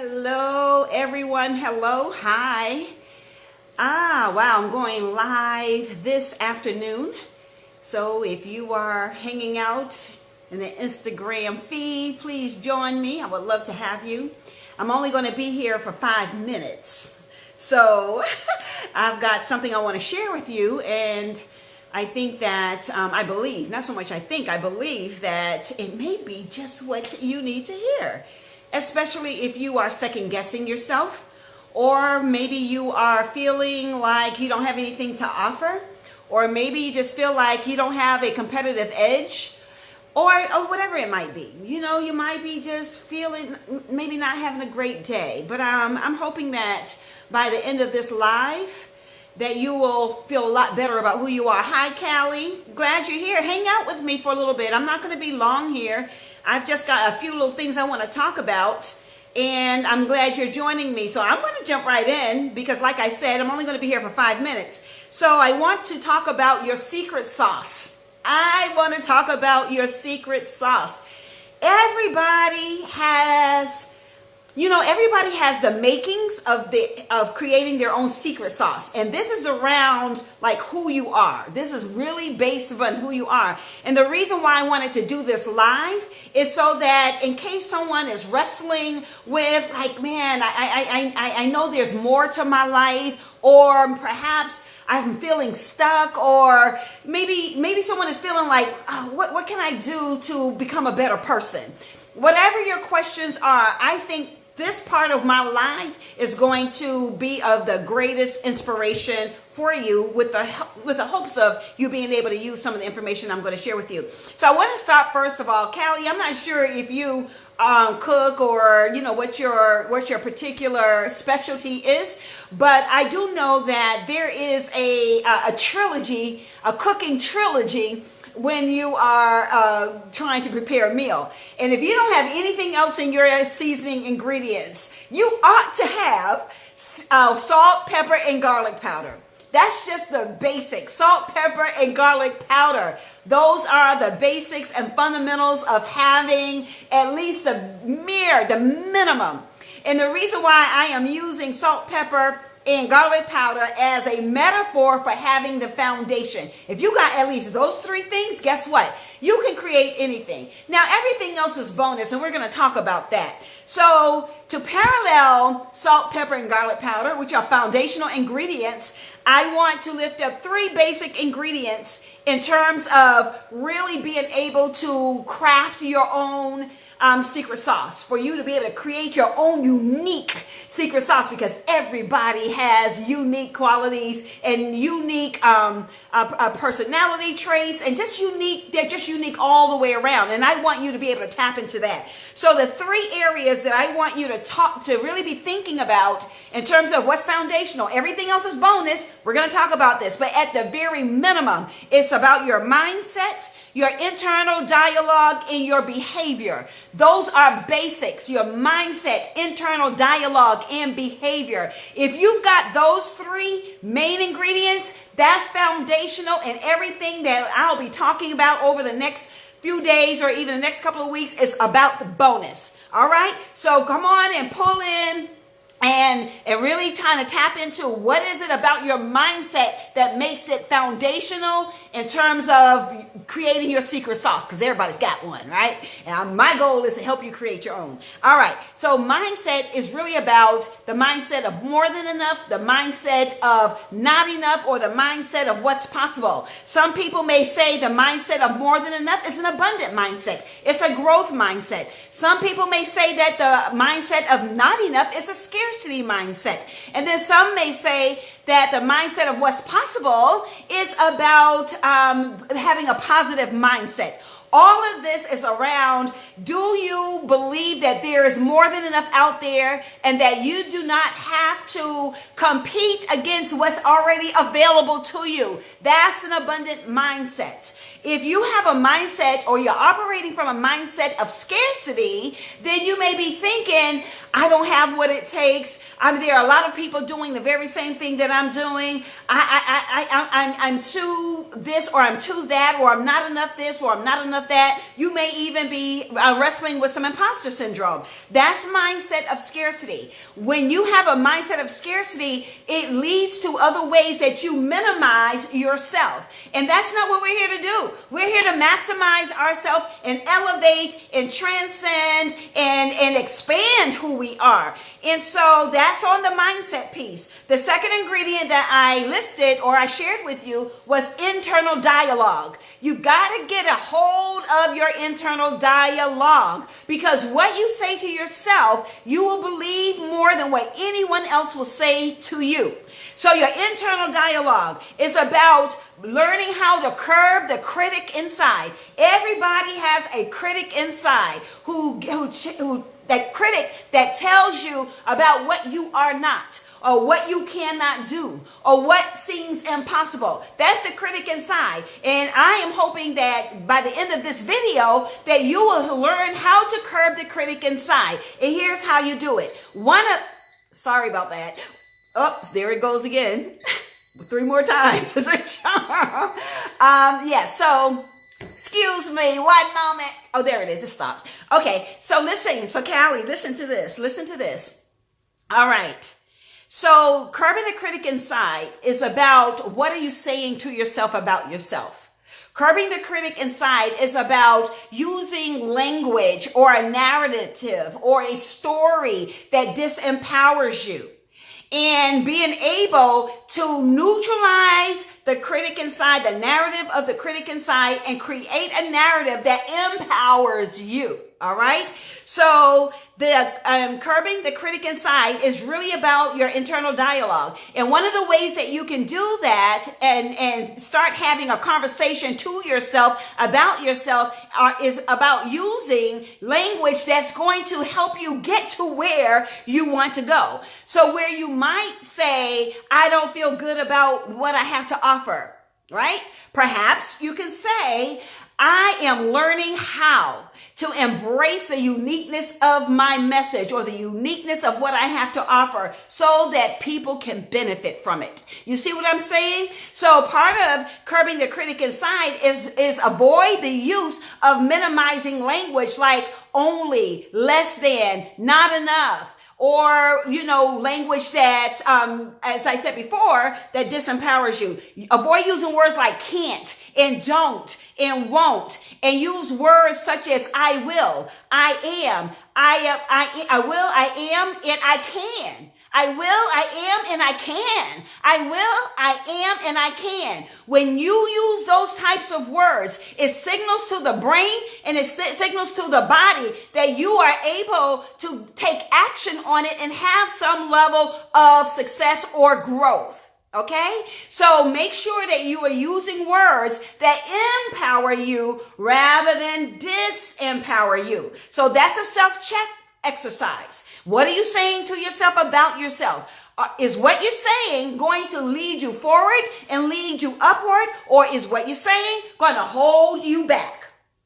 Hello, everyone. Hello. Hi. Wow. I'm going live this afternoon. So if you are hanging out in the Instagram feed, please join me. I would love to have you. I'm only going to be here for 5 minutes. So I've got something I want to share with you. And I think that, I believe that it may be just what you need to hear. Especially if you are second guessing yourself, or maybe you are feeling like you don't have anything to offer, or maybe you just feel like you don't have a competitive edge, or whatever it might be. You might be just feeling maybe not having a great day. But I'm hoping that by the end of this live, that you will feel a lot better about who you are. Hi, Callie. Glad you're here. Hang out with me for a little bit. I'm not going to be long here. I've just got a few little things I want to talk about, and I'm glad you're joining me. So I'm going to jump right in because, like I said, I'm only going to be here for 5 minutes. So I want to talk about your secret sauce. I want to talk about your secret sauce. Everybody has the makings of creating their own secret sauce. And this is around like who you are. This is really based on who you are. And the reason why I wanted to do this live is so that in case someone is wrestling with like, man, I know there's more to my life, or perhaps I'm feeling stuck, or maybe someone is feeling like, oh, what can I do to become a better person? Whatever your questions are, I think this part of my life is going to be of the greatest inspiration for you, with the hopes of you being able to use some of the information I'm going to share with you. So I want to start first of all, Callie. I'm not sure if you cook or what your particular specialty is, but I do know that there is a trilogy, a cooking trilogy, when you are trying to prepare a meal. And if you don't have anything else in your seasoning ingredients, you ought to have salt, pepper, and garlic powder. That's just the basics. Salt, pepper, and garlic powder. Those are the basics and fundamentals of having at least the minimum. And the reason why I am using salt, pepper, and garlic powder as a metaphor for having the foundation. If you got at least those 3 things, guess what? You can create anything. Now, everything else is bonus, and we're going to talk about that. So, to parallel salt, pepper, and garlic powder, which are foundational ingredients, I want to lift up 3 basic ingredients in terms of really being able to craft your own secret sauce, for you to be able to create your own unique secret sauce, because everybody has unique qualities and unique personality traits, and they're just unique all the way around. And I want you to be able to tap into that. So the 3 areas that I want you to really be thinking about in terms of what's foundational. Everything else is bonus. We're going to talk about this, but at the very minimum, it's about your mindset, your internal dialogue, and your behavior. Those are basics. Your mindset, internal dialogue, and behavior. If you've got those 3 main ingredients, that's foundational, and everything that I'll be talking about over the next few days or even the next couple of weeks is about the bonus. All right? So come on and pull in and really trying to tap into what is it about your mindset that makes it foundational in terms of creating your secret sauce, because everybody's got one, right? And my goal is to help you create your own. All right, so mindset is really about the mindset of more than enough, the mindset of not enough, or the mindset of what's possible. Some people may say the mindset of more than enough is an abundant mindset. It's a growth mindset. Some people may say that the mindset of not enough is a scarcity mindset. And then some may say that the mindset of what's possible is about having a positive mindset. All of this is around, do you believe that there is more than enough out there and that you do not have to compete against what's already available to you? That's an abundant mindset. If you have a mindset, or you're operating from a mindset of scarcity, then you may be thinking, I don't have what it takes. There are a lot of people doing the very same thing that I'm doing. I'm too this, or I'm too that, or I'm not enough this, or I'm not enough of that. You may even be wrestling with some imposter syndrome. That's mindset of scarcity. When you have a mindset of scarcity, it leads to other ways that you minimize yourself. And that's not what we're here to do. We're here to maximize ourselves and elevate and transcend and expand who we are. And so that's on the mindset piece. The second ingredient that I listed or I shared with you was internal dialogue. You got to get a hold of your internal dialogue, because what you say to yourself, you will believe more than what anyone else will say to you. So your internal dialogue is about learning how to curb the critic inside. Everybody has a critic inside that critic that tells you about what you are not, or what you cannot do, or what seems impossible. That's the critic inside. And I am hoping that by the end of this video that you will learn how to curb the critic inside. And here's how you do it. Sorry about that. Oops, there it goes again. 3 more times. So excuse me, 1 moment. Oh, there it is. It stopped. Okay, so listen. So Callie, listen to this. Listen to this. All right. So curbing the critic inside is about, what are you saying to yourself about yourself? Curbing the critic inside is about using language or a narrative or a story that disempowers you, and being able to neutralize the critic inside, the narrative of the critic inside, and create a narrative that empowers you. All right. So the curbing the critic inside is really about your internal dialogue. And one of the ways that you can do that and start having a conversation to yourself about yourself is about using language that's going to help you get to where you want to go. So where you might say, I don't feel good about what I have to offer, right? Perhaps you can say, I am learning how to embrace the uniqueness of my message, or the uniqueness of what I have to offer, so that people can benefit from it. You see what I'm saying? So part of curbing the critic inside is avoid the use of minimizing language like only, less than, not enough. Or, language that, as I said before, that disempowers you. Avoid using words like can't and don't and won't, and use words such as I will, I am, I will, I am, and I can. I will, I am, and I can. I will, I am, and I can. When you use those types of words, it signals to the brain and it signals to the body that you are able to take action on it and have some level of success or growth. Okay? So make sure that you are using words that empower you rather than disempower you. So that's a self-check exercise. What are you saying to yourself about yourself? Is what you're saying going to lead you forward and lead you upward, or is what you're saying going to hold you back?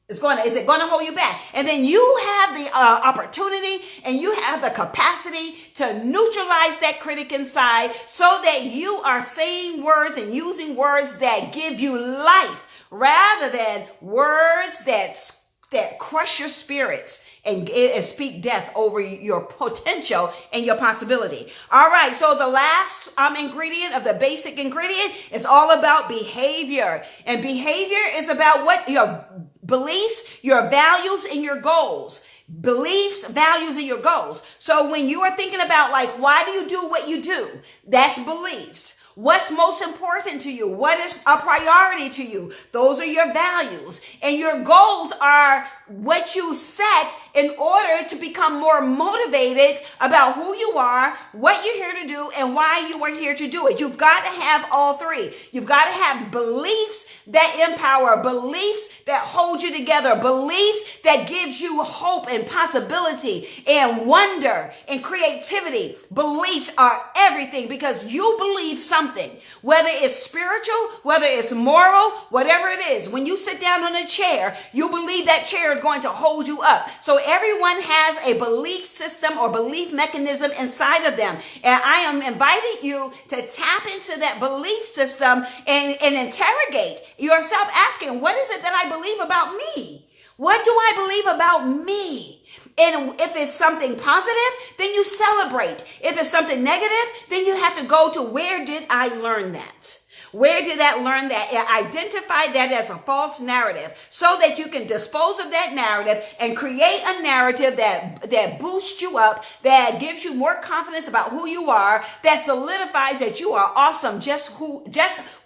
Is it going to hold you back? And then you have the opportunity and you have the capacity to neutralize that critic inside, so that you are saying words and using words that give you life rather than words that crush your spirits and speak death over your potential and your possibility. All right. So the last ingredient of the basic ingredient is all about behavior. And behavior is about what your beliefs, your values, and your goals. Beliefs, values, and your goals. So when you are thinking about why do you do what you do? That's beliefs. What's most important to you? What is a priority to you? Those are your values. And your goals are what you set in order to become more motivated about who you are, what you're here to do, and why you are here to do it. You've got to have all three. You've got to have beliefs that empower, beliefs that hold you together, beliefs that gives you hope and possibility and wonder and creativity. Beliefs are everything, because you believe something, whether it's spiritual, whether it's moral, whatever it is. When you sit down on a chair, you believe that chair is going to hold you up. So everyone has a belief system or belief mechanism inside of them. And I am inviting you to tap into that belief system and interrogate yourself, asking, what is it that I believe about me? What do I believe about me? And if it's something positive, then you celebrate. If it's something negative, then you have to go to where did I learn that? Where did I learn that? Identify that as a false narrative so that you can dispose of that narrative and create a narrative that boosts you up, that gives you more confidence about who you are, that solidifies that you are awesome just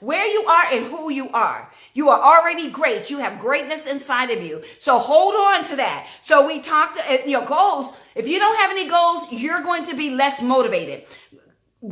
where you are and who you are. You are already great. You have greatness inside of you. So hold on to that. So we talked, goals. If you don't have any goals, you're going to be less motivated.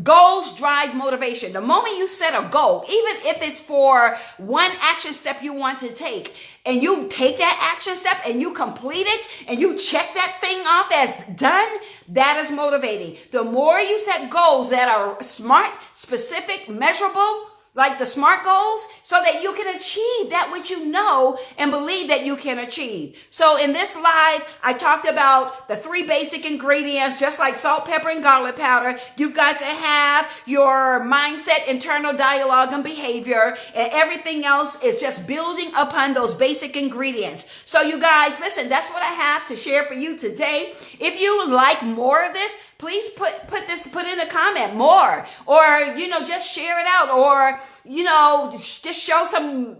Goals drive motivation. The moment you set a goal, even if it's for one action step you want to take, and you take that action step and you complete it and you check that thing off as done, that is motivating. The more you set goals that are smart, specific, measurable, like the SMART goals, so that you can achieve that which you know and believe that you can achieve. So in this live, I talked about the 3 basic ingredients, just like salt, pepper, and garlic powder. You've got to have your mindset, internal dialogue, and behavior, and everything else is just building upon those basic ingredients. So you guys, listen, that's what I have to share for you today. If you like more of this, please put in a comment more, or, just share it out, or, just show some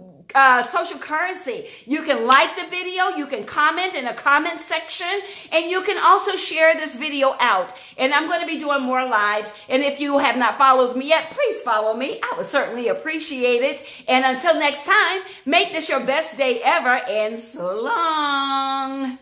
social currency. You can like the video, you can comment in a comment section, and you can also share this video out. And I'm going to be doing more lives. And if you have not followed me yet, please follow me. I would certainly appreciate it. And until next time, make this your best day ever, and so long.